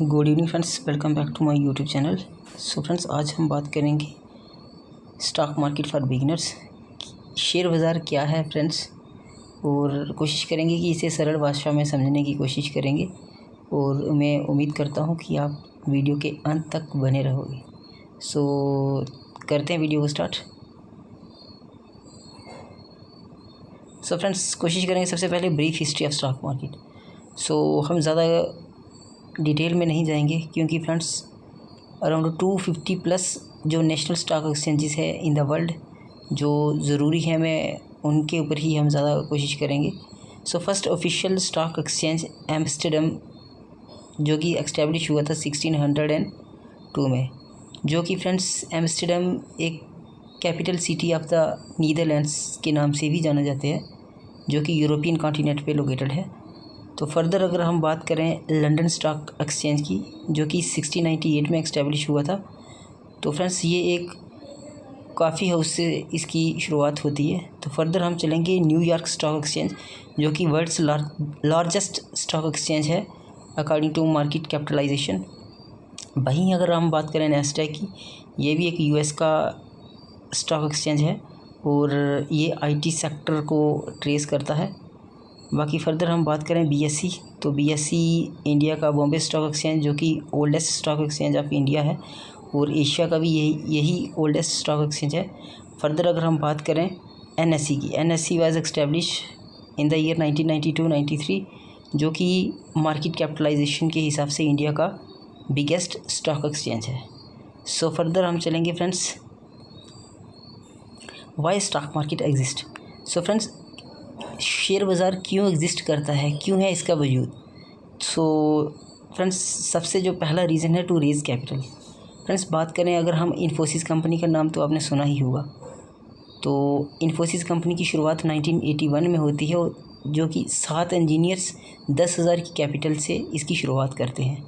Good evening friends, welcome back to my YouTube channel. So friends, आज हम बात करेंगे stock market for beginners. Share बाज़ार क्या है फ्रेंड्स, और कोशिश करेंगे कि इसे सरल भाषा में समझने की कोशिश करेंगे। और मैं उम्मीद करता हूं कि आप वीडियो के अंत तक बने रहोगे। सो करते हैं वीडियो को स्टार्ट। सो फ्रेंड्स, कोशिश करेंगे सबसे पहले brief history of stock market. So हम ज़्यादा डिटेल में नहीं जाएंगे क्योंकि फ्रेंड्स अराउंड 250 प्लस जो नेशनल स्टॉक एक्सचेंजेस है इन द वर्ल्ड जो ज़रूरी है, मैं उनके ऊपर ही हम ज़्यादा कोशिश करेंगे। So first official stock exchange Amsterdam, जो कि एस्टेब्लिश हुआ था 1602 में, जो कि फ्रेंड्स एम्स्टर्डम एक capital city of the Netherlands के नाम से भी जाना जाते हैं, जो कि यूरोपियन कॉन्टिनेंट पे लोकेटेड है। तो फर्दर अगर हम बात करें लंदन स्टॉक एक्सचेंज की, जो कि 1698 में एस्टेब्लिश हुआ था, तो फ्रेंड्स ये एक काफ़ी हाउस से इसकी शुरुआत होती है। तो फर्दर हम चलेंगे न्यूयॉर्क स्टॉक एक्सचेंज, जो कि वर्ल्ड्स लार्जेस्ट स्टॉक एक्सचेंज है अकॉर्डिंग टू मार्केट कैपिटलाइजेशन। वहीं अगर हम बात करें नैस्डैक की, ये भी एक यूएस का स्टॉक एक्सचेंज है और ये आईटी सेक्टर को ट्रेस करता है। बाकी फर्दर हम बात करें बीएसई, तो बीएसई इंडिया का बॉम्बे स्टॉक एक्सचेंज, जो कि oldest stock exchange of India है और एशिया का भी यही ओल्डेस्ट स्टॉक एक्सचेंज है। फर्दर अगर हम बात करें एनएसई की, NSE was establish in the year 1992-93, जो कि मार्केट कैपिटलाइजेशन के हिसाब से इंडिया का बिगेस्ट स्टॉक एक्सचेंज है। सो फर्दर हम चलेंगे friends, Y stock market exist. So friends, share बाज़ार क्यों एग्जिस्ट करता है, क्यों है इसका वजूद। सो फ्रेंड्स, सबसे जो पहला रीज़न है टू रेज़ कैपिटल। फ्रेंड्स बात करें अगर हम इन्फोसिस कंपनी का नाम तो आपने सुना ही होगा। तो इन्फोसिस कंपनी की शुरुआत 1981 में होती है, जो कि 7 इंजीनियर्स 10,000 की कैपिटल से इसकी शुरुआत करते हैं।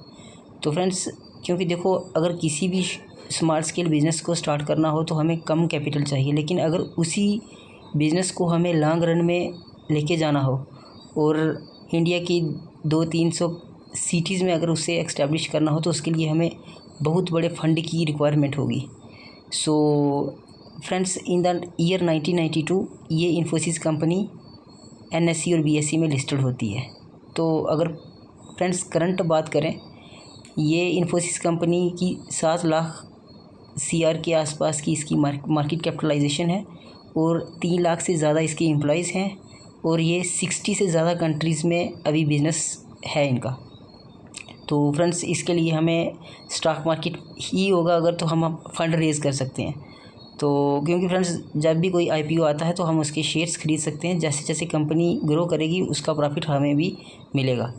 तो फ्रेंड्स, क्योंकि देखो, अगर किसी भी स्मॉल स्केल बिज़नेस को स्टार्ट करना हो तो हमें कम कैपिटल चाहिए, लेकिन अगर उसी बिज़नेस को हमें लॉन्ग रन में लेके जाना हो और इंडिया की 200-300 सिटीज़ में अगर उसे एक्स्टैब्लिश करना हो, तो उसके लिए हमें बहुत बड़े फंड की रिक्वायरमेंट होगी। So friends, in the year 1992 ये इन्फोसिस कंपनी एनएसई और बीएसई में लिस्टेड होती है। तो अगर फ्रेंड्स करंट बात करें, ये इन्फोसिस कंपनी की 7 लाख सीआर के आसपास की इसकी मार्केट कैपिटलाइजेशन है और 3 लाख से ज़्यादा इसके एम्प्लॉयज़ हैं और ये 60 से ज़्यादा कंट्रीज़ में अभी बिज़नेस है इनका। तो फ्रेंड्स, इसके लिए हमें स्टॉक मार्केट ही होगा अगर, तो हम फंड रेज़ कर सकते हैं। तो क्योंकि फ्रेंड्स जब भी कोई आईपीओ आता है तो हम उसके शेयर्स खरीद सकते हैं, जैसे जैसे कंपनी ग्रो करेगी उसका प्रॉफिट हमें भी मिलेगा।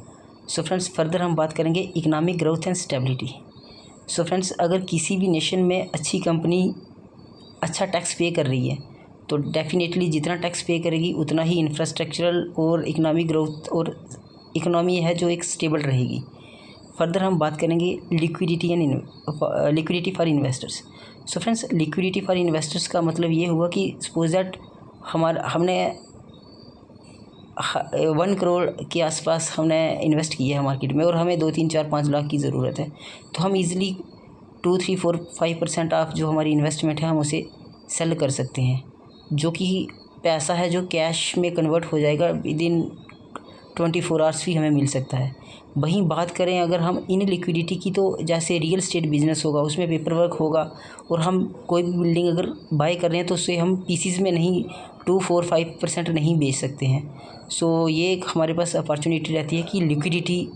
सो फ्रेंड्स, फर्दर हम बात करेंगे economic growth and stability. So friends, अगर किसी भी नेशन में अच्छी कंपनी अच्छा टैक्स पे कर रही है, तो डेफिनेटली जितना टैक्स पे करेगी उतना ही इंफ्रास्ट्रक्चरल और इकोनॉमिक ग्रोथ और इकोनॉमी है जो एक स्टेबल रहेगी। फर्दर हम बात करेंगे liquidity for investors. So friends, liquidity for investors का मतलब ये हुआ कि सपोज दैट हमने 1 करोड़ के आसपास हमने इन्वेस्ट किया है मार्केट में और हमें 2, 3, 4, 5 लाख की ज़रूरत है, तो हम इजीली 2, 3, 4, 5% ऑफ जो हमारी इन्वेस्टमेंट है हम उसे सेल कर सकते हैं, जो कि पैसा है जो कैश में कन्वर्ट हो जाएगा विदिन 24 आवर्स भी हमें मिल सकता है। वहीं बात करें अगर हम इन लिक्विडिटी की, तो जैसे रियल एस्टेट बिज़नेस होगा उसमें पेपर वर्क होगा और हम कोई भी बिल्डिंग अगर बाय कर रहे हैं तो उससे हम पीसीज में नहीं 2, 4, 5% नहीं बेच सकते हैं। सो ये एक हमारे पास अपॉर्चुनिटी रहती है कि लिक्विडिटी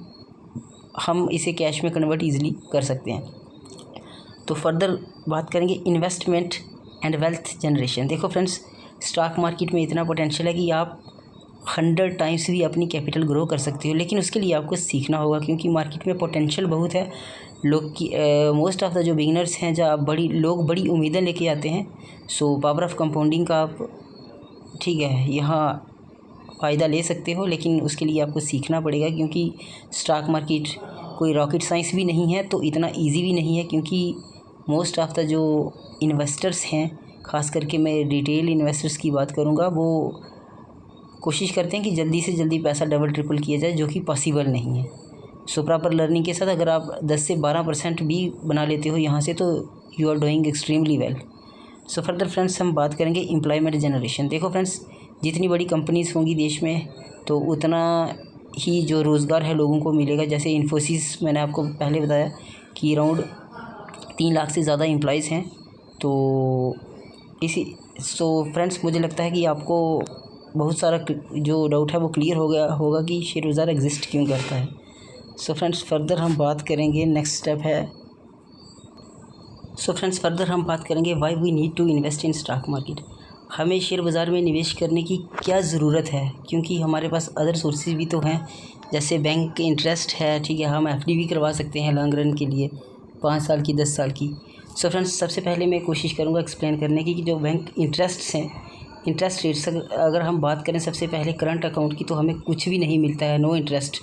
हम इसे कैश में कन्वर्ट ईजिली कर सकते हैं। तो फर्दर बात करेंगे इन्वेस्टमेंट एंड वेल्थ जनरेशन। देखो फ्रेंड्स, स्टॉक मार्केट में इतना पोटेंशियल है कि आप 100 टाइम्स भी अपनी कैपिटल ग्रो कर सकते हो, लेकिन उसके लिए आपको सीखना होगा क्योंकि मार्केट में पोटेंशियल बहुत है। लोग की मोस्ट ऑफ द जो बिगिनर्स हैं, जहाँ बड़ी उम्मीदें लेके आते हैं। सो पावर ऑफ कंपाउंडिंग का आप ठीक है यहाँ फ़ायदा ले सकते हो, लेकिन उसके लिए आपको सीखना पड़ेगा क्योंकि स्टॉक मार्केट कोई रॉकेट साइंस भी नहीं है, तो इतना ईजी भी नहीं है। क्योंकि मोस्ट ऑफ द जो इन्वेस्टर्स हैं, ख़ास करके मैं रिटेल इन्वेस्टर्स की बात करूँगा, वो कोशिश करते हैं कि जल्दी से जल्दी पैसा डबल ट्रिपल किया जाए, जो कि पॉसिबल नहीं है। सो प्रॉपर लर्निंग के साथ अगर आप 10 से 12% भी बना लेते हो यहाँ से, तो you are doing extremely well. So further friends हम बात करेंगे एम्प्लॉयमेंट जनरेशन। देखो फ्रेंड्स, जितनी बड़ी कंपनीज़ होंगी देश में तो उतना ही जो रोज़गार है लोगों को मिलेगा। जैसे इन्फोसिस मैंने आपको पहले बताया कि अराउंड 3 लाख से ज़्यादा एम्प्लॉयज़ हैं। तो सो फ्रेंड्स मुझे लगता है कि आपको बहुत सारा जो डाउट है वो क्लियर हो गया होगा कि शेयर बाज़ार एग्जिस्ट क्यों करता है। सो फ्रेंड्स फर्दर हम बात करेंगे, नेक्स्ट स्टेप है। सो फ्रेंड्स फर्दर हम बात करेंगे why we need to invest in stock market. हमें शेयर बाज़ार में निवेश करने की क्या ज़रूरत है, क्योंकि हमारे पास अदर सोर्सेज भी तो हैं, जैसे बैंक के इंटरेस्ट है, ठीक है, हम एफडी भी करवा सकते हैं लॉन्ग रन के लिए 5 साल की, 10 साल की। सो फ्रेंड्स सबसे पहले मैं कोशिश करूँगा एक्सप्लेन करने की कि जो बैंक इंटरेस्ट्स हैं, इंटरेस्ट रेट्स अगर हम बात करें सबसे पहले करंट अकाउंट की, तो हमें कुछ भी नहीं मिलता है, नो इंटरेस्ट,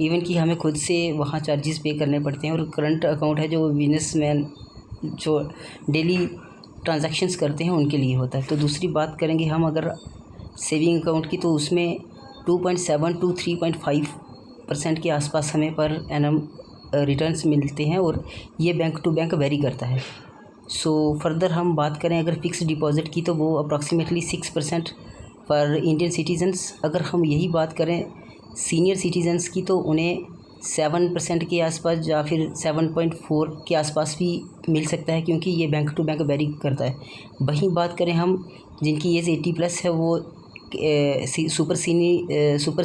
इवन कि हमें खुद से वहाँ चार्जेस पे करने पड़ते हैं। और करंट अकाउंट है जो बिजनेसमैन जो डेली ट्रांजैक्शंस करते हैं उनके लिए होता है। तो दूसरी बात करेंगे हम अगर सेविंग अकाउंट की, तो उसमें 2.7 to 3.5% के आसपास हमें पर एनम रिटर्न्स मिलते हैं, और ये बैंक टू बैंक वेरी करता है। सो फर्दर हम बात करें अगर फ़िक्स डिपॉज़िट की, तो वो अप्रॉक्सीमेटली 6% पर इंडियन सिटीजन्स। अगर हम यही बात करें सीनियर सिटीजन्स की, तो उन्हें 7% के आसपास या फिर 7.4 के आसपास भी मिल सकता है, क्योंकि ये बैंक टू बैंक वेरी करता है। वहीं बात करें हम जिनकी एज 80+ है, वो सुपर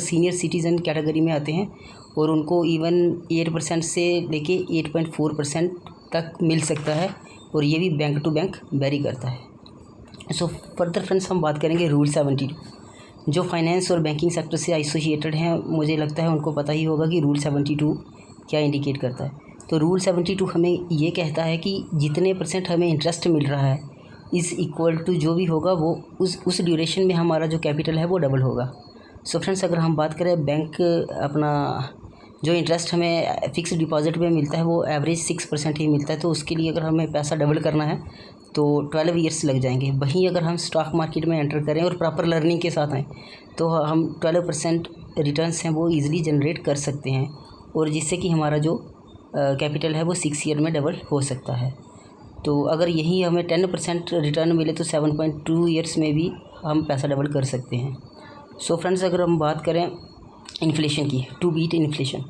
सीनियर सिटीज़न कैटेगरी में आते हैं, और उनको इवन 8% से लेके 8.4% तक मिल सकता है, और ये भी बैंक टू बैंक वेरी करता है। सो फर्दर फ्रेंड्स हम बात करेंगे रूल 72। जो फाइनेंस और बैंकिंग सेक्टर से एसोसिएटेड हैं, मुझे लगता है उनको पता ही होगा कि रूल 72 क्या इंडिकेट करता है। तो रूल 72 हमें ये कहता है कि जितने % हमें इंटरेस्ट मिल रहा है इज़ इक्वल टू जो भी होगा वो उस ड्यूरेशन में हमारा जो कैपिटल है वो डबल होगा। सो फ्रेंड्स अगर हम बात करें बैंक अपना जो इंटरेस्ट हमें फ़िक्स डिपॉज़िट में मिलता है वो एवरेज 6% ही मिलता है, तो उसके लिए अगर हमें पैसा डबल करना है तो 12 ईयर्स लग जाएंगे। वहीं अगर हम स्टॉक मार्केट में एंटर करें और प्रॉपर लर्निंग के साथ आएँ, तो हम 12% रिटर्न्स हैं वो ईज़िली जनरेट कर सकते हैं, और जिससे कि हमारा जो कैपिटल है वो 6 ईयर में डबल हो सकता है। तो अगर यही हमें 10% रिटर्न मिले तो 7.2 ईयर्स में भी हम पैसा डबल कर सकते हैं। सो फ्रेंड्स अगर हम बात करें इन्फ्लेशन की, टू बीट इन्फ्लेशन,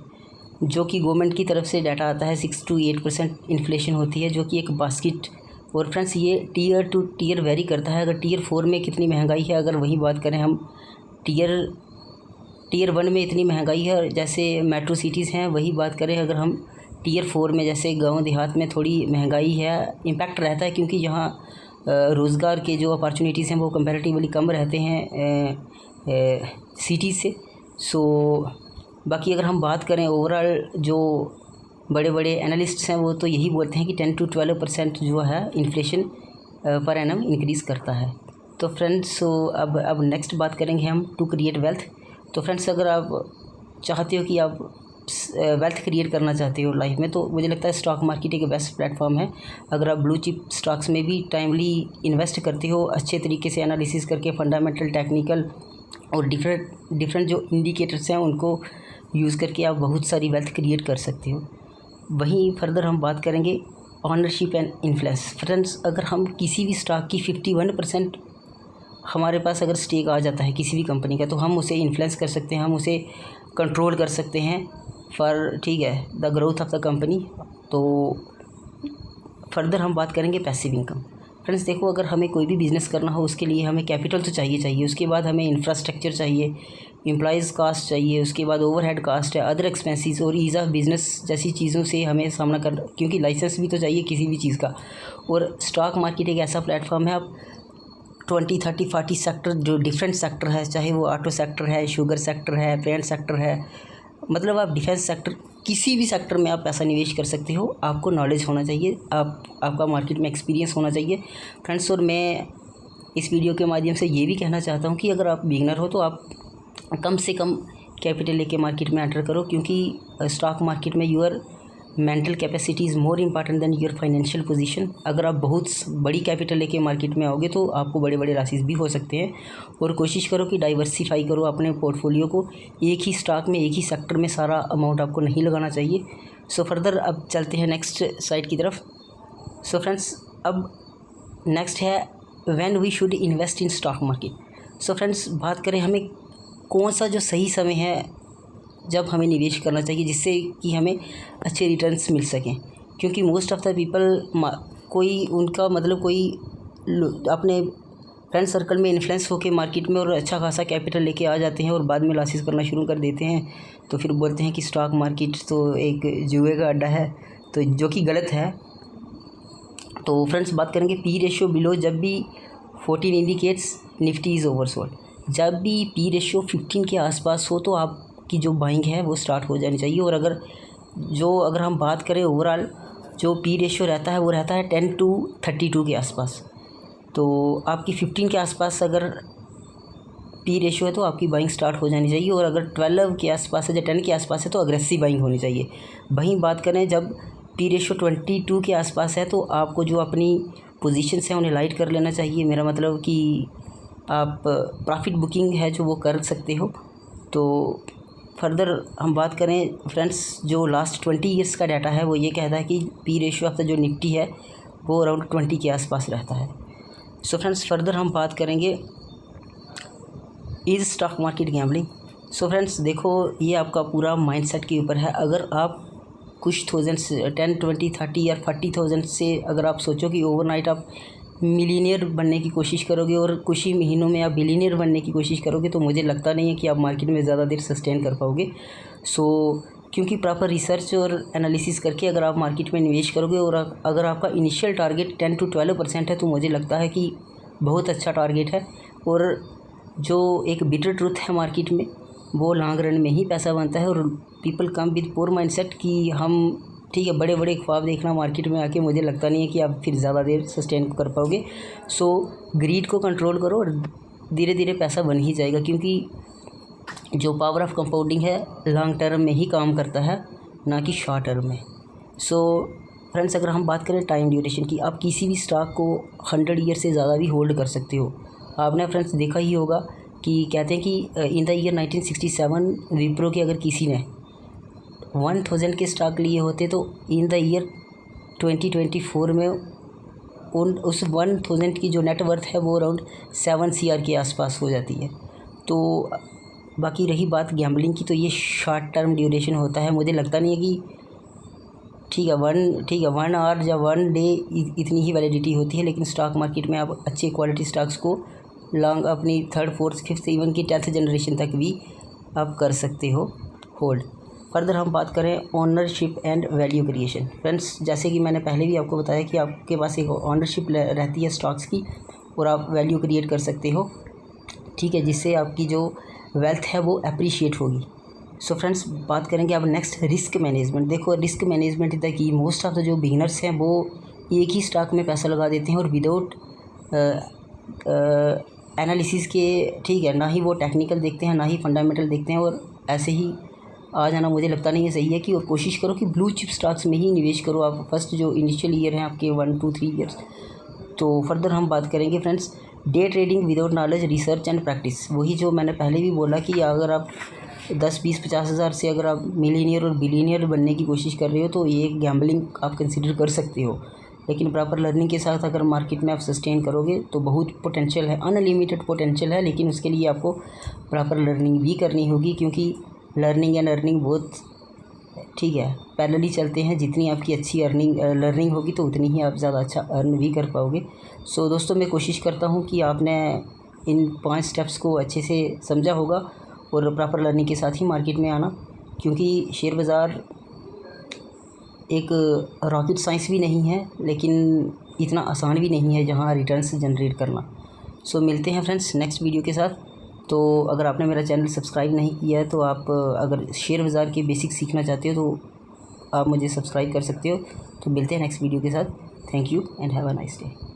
जो कि गवर्नमेंट की तरफ से डाटा आता है 6 to 8% इन्फ्लेशन होती है, जो कि एक बास्केट। और फ्रेंड्स ये टीयर टू टीयर वेरी करता है। अगर टीयर 4 में कितनी महंगाई है, अगर वही बात करें हम टीयर 1 में इतनी महंगाई है, जैसे मेट्रो सिटीज़ हैं, वही बात करें अगर हम टीयर 4 में, जैसे गांव देहात में थोड़ी महंगाई है, इम्पैक्ट रहता है, क्योंकि यहाँ रोज़गार के जो अपॉर्चुनिटीज़ हैं वो कंपैरेटिवली कम रहते हैं सिटीज़ से। सो बाकी अगर हम बात करें ओवरऑल, जो बड़े बड़े एनालिस्ट्स हैं वो तो यही बोलते हैं कि 10 to 12% जो है इन्फ्लेशन पर एनम इंक्रीज़ करता है। तो फ्रेंड्स सो अब नेक्स्ट बात करेंगे हम टू क्रिएट वेल्थ। तो फ्रेंड्स अगर आप चाहते हो कि आप वेल्थ क्रिएट करना चाहते हो लाइफ में, तो मुझे लगता है स्टॉक मार्केट एक बेस्ट प्लेटफॉर्म है। अगर आप ब्लू चिप स्टॉक्स में भी टाइमली इन्वेस्ट करते हो, अच्छे तरीके से एनालिसिस करके, फंडामेंटल, टेक्निकल और डिफरेंट जो इंडिकेटर्स हैं उनको यूज़ करके आप बहुत सारी वेल्थ क्रिएट कर सकते हो। वहीं फर्दर हम बात करेंगे ऑनरशिप एंड इन्फ्लुएंस। फ्रेंड्स अगर हम किसी भी स्टॉक की 51% हमारे पास अगर स्टेक आ जाता है किसी भी कंपनी का, तो हम उसे इन्फ्लुएंस कर सकते हैं, हम उसे कंट्रोल कर सकते हैं फॉर, ठीक है, the growth of the company. तो फर्दर हम बात करेंगे पैसिव इनकम। फ्रेंड्स देखो, अगर हमें कोई भी बिज़नेस करना हो उसके लिए हमें कैपिटल तो चाहिए, उसके बाद हमें इंफ्रास्ट्रक्चर चाहिए, एम्प्लॉयज़ कास्ट चाहिए, उसके बाद ओवरहेड कास्ट है, अदर एक्सपेंसेस और ईज़ ऑफ बिज़नेस जैसी चीज़ों से हमें सामना कर, क्योंकि लाइसेंस भी तो चाहिए किसी भी चीज़ का। और स्टॉक मार्केट एक ऐसा प्लेटफॉर्म है, आप 20, 30, 40 सेक्टर, जो डिफरेंट सेक्टर है, चाहे वो ऑटो सेक्टर है, शुगर सेक्टर है, पेंट सेक्टर है, मतलब आप डिफेंस सेक्टर, किसी भी सेक्टर में आप पैसा निवेश कर सकते हो। आपको नॉलेज होना चाहिए, आपका मार्केट में एक्सपीरियंस होना चाहिए फ्रेंड्स। और मैं इस वीडियो के माध्यम से ये भी कहना चाहता हूँ कि अगर आप बिगनर हो तो आप कम से कम कैपिटल लेके मार्केट में एंटर करो, क्योंकि स्टॉक मार्केट में your mental capacity is more important than your financial position. अगर आप बहुत बड़ी कैपिटल लेके मार्केट में आओगे तो आपको बड़े बड़े लॉसेस भी हो सकते हैं। और कोशिश करो कि डाइवर्सिफाई करो अपने पोर्टफोलियो को, एक ही स्टॉक में एक ही सेक्टर में सारा अमाउंट आपको नहीं लगाना चाहिए। सो फर्दर अब चलते हैं नेक्स्ट साइड की तरफ। सो फ्रेंड्स अब नेक्स्ट है when we should invest in stock market. So friends बात करें हमें कौन सा जो सही समय है जब हमें निवेश करना चाहिए जिससे कि हमें अच्छे रिटर्न्स मिल सकें, क्योंकि मोस्ट ऑफ़ द पीपल कोई उनका मतलब कोई अपने फ्रेंड सर्कल में इन्फ्लुएंस होकर मार्केट में और अच्छा खासा कैपिटल लेके आ जाते हैं और बाद में लॉसेस करना शुरू कर देते हैं। तो फिर बोलते हैं कि स्टॉक मार्केट तो एक जुए का अड्डा है, तो जो कि गलत है। तो फ्रेंड्स बात करेंगे पी रेशियो बिलो जब भी 14 इंडिकेट्स निफ्टी इज़ ओवरसोल्ड। जब भी पी रेशियो 15 के आसपास हो तो आपकी जो बाइंग है वो स्टार्ट हो जानी चाहिए। और अगर हम बात करें ओवरऑल जो पी रेशियो रहता है वो रहता है 10 to 32 के आसपास। तो आपकी 15 के आसपास अगर पी रेशियो है तो आपकी बाइंग स्टार्ट हो जानी चाहिए। और अगर 12 के आसपास है या 10 के आसपास है तो अग्रेसिव बाइंग होनी चाहिए। वहीं बात करें जब पी रेशियो 22 के आसपास है तो आपको जो अपनी पोजीशंस हैं उन्हें लाइट कर लेना चाहिए। मेरा मतलब कि आप प्रॉफिट बुकिंग है जो वो कर सकते हो। तो फर्दर हम बात करें फ्रेंड्स जो लास्ट 20 ईयर्स का डाटा है वो ये कहता है कि पी रेशियो ऑफ द जो निफ्टी है वो अराउंड 20 के आसपास रहता है। सो फ्रेंड्स फर्दर हम बात करेंगे is stock market gambling. So friends देखो ये आपका पूरा माइंडसेट के ऊपर है। अगर आप कुछ थाउजेंड्स 10, 20, 30 या 40,000 से अगर आप सोचो कि ओवरनाइट आप मिलीनियर बनने की कोशिश करोगे और कुछ ही महीनों में आप बिलीनियर बनने की कोशिश करोगे तो मुझे लगता नहीं है कि आप मार्केट में ज़्यादा देर सस्टेन कर पाओगे। क्योंकि प्रॉपर रिसर्च और एनालिसिस करके अगर आप मार्केट में निवेश करोगे और अगर आपका इनिशियल टारगेट 10 to 12% है तो मुझे लगता है कि बहुत अच्छा टारगेट है। और जो एक बिटर ट्रुथ है मार्केट में वो लॉन्ग रन में ही पैसा बनता है। और people come with poor mindset कि हम ठीक है बड़े बड़े ख्वाब देखना मार्केट में आके, मुझे लगता नहीं है कि आप फिर ज़्यादा देर सस्टेन कर पाओगे। सो ग्रीड को कंट्रोल करो और धीरे धीरे पैसा बन ही जाएगा, क्योंकि जो पावर ऑफ कंपाउंडिंग है लॉन्ग टर्म में ही काम करता है ना कि शॉर्ट टर्म में। सो फ्रेंड्स अगर हम बात करें टाइम ड्यूरेशन की, आप किसी भी स्टॉक को 100 ईयर से ज़्यादा भी होल्ड कर सकते हो। आपने फ्रेंड्स देखा ही होगा कि कहते हैं कि इन द ईयर 1967 विप्रो के अगर किसी ने 1000 के स्टॉक लिए होते तो इन द ईयर 2024 में उस 1000 की जो नेटवर्थ है वो अराउंड 7 CR के आसपास हो जाती है। तो बाकी रही बात गैम्बलिंग की, तो ये शॉर्ट टर्म ड्यूरेशन होता है। मुझे लगता नहीं है कि ठीक है 1 आवर या 1 डे इतनी ही वैलिडिटी होती है, लेकिन स्टॉक मार्केट में आप अच्छे क्वालिटी स्टॉक्स को लॉन्ग अपनी 3rd, 4th, 5th इवन की 10th जनरेशन तक भी आप कर सकते हो होल्ड। फर्दर हम बात करें ownership and value creation. Friends जैसे कि मैंने पहले भी आपको बताया कि आपके पास एक ओनरशिप रहती है स्टॉक्स की और आप वैल्यू क्रिएट कर सकते हो, ठीक है, जिससे आपकी जो वेल्थ है वो अप्रिशिएट होगी। सो फ्रेंड्स बात करेंगे अब नेक्स्ट रिस्क मैनेजमेंट। देखो risk management is the key. Most of the जो बिगिनर्स हैं वो एक ही स्टॉक में पैसा लगा देते हैं और विदाउट एनालिसिस के, ठीक है, ना ही वो टेक्निकल देखते हैं ना ही फंडामेंटल देखते हैं और ऐसे ही आ जाना मुझे लगता नहीं है सही है। कि और कोशिश करो कि ब्लू चिप स्टॉक्स में ही निवेश करो आप फर्स्ट जो इनिशियल ईयर हैं आपके 1, 2, 3 ईयर्स। तो फर्दर हम बात करेंगे friends day trading without knowledge, research and practice. वही जो मैंने पहले भी बोला कि अगर आप 10, 20, 50 हज़ार से अगर आप मिलीनियर और बिलीनियर बनने की कोशिश कर रहे हो तो ये गैम्बलिंग आप कंसिडर कर सकते हो। लेकिन प्रॉपर लर्निंग के साथ अगर मार्केट में आप सस्टेन करोगे तो बहुत पोटेंशियल है, अनलिमिटेड पोटेंशियल है। लेकिन उसके लिए आपको प्रॉपर लर्निंग भी करनी होगी, क्योंकि लर्निंग एंड अर्निंग बहुत, ठीक है, पैरेलली चलते हैं। जितनी आपकी अच्छी लर्निंग होगी तो उतनी ही आप ज़्यादा अच्छा अर्न भी कर पाओगे। सो दोस्तों मैं कोशिश करता हूँ कि आपने इन 5 स्टेप्स को अच्छे से समझा होगा और प्रॉपर लर्निंग के साथ ही मार्केट में आना, क्योंकि शेयर बाज़ार एक रॉकेट साइंस भी नहीं है लेकिन इतना आसान भी नहीं है जहाँ रिटर्न्स जनरेट करना। सो मिलते हैं फ्रेंड्स नेक्स्ट वीडियो के साथ। तो अगर आपने मेरा चैनल सब्सक्राइब नहीं किया है तो आप अगर शेयर बाज़ार के बेसिक्स सीखना चाहते हो तो आप मुझे सब्सक्राइब कर सकते हो। तो मिलते हैं नेक्स्ट वीडियो के साथ। Thank you and have a nice day.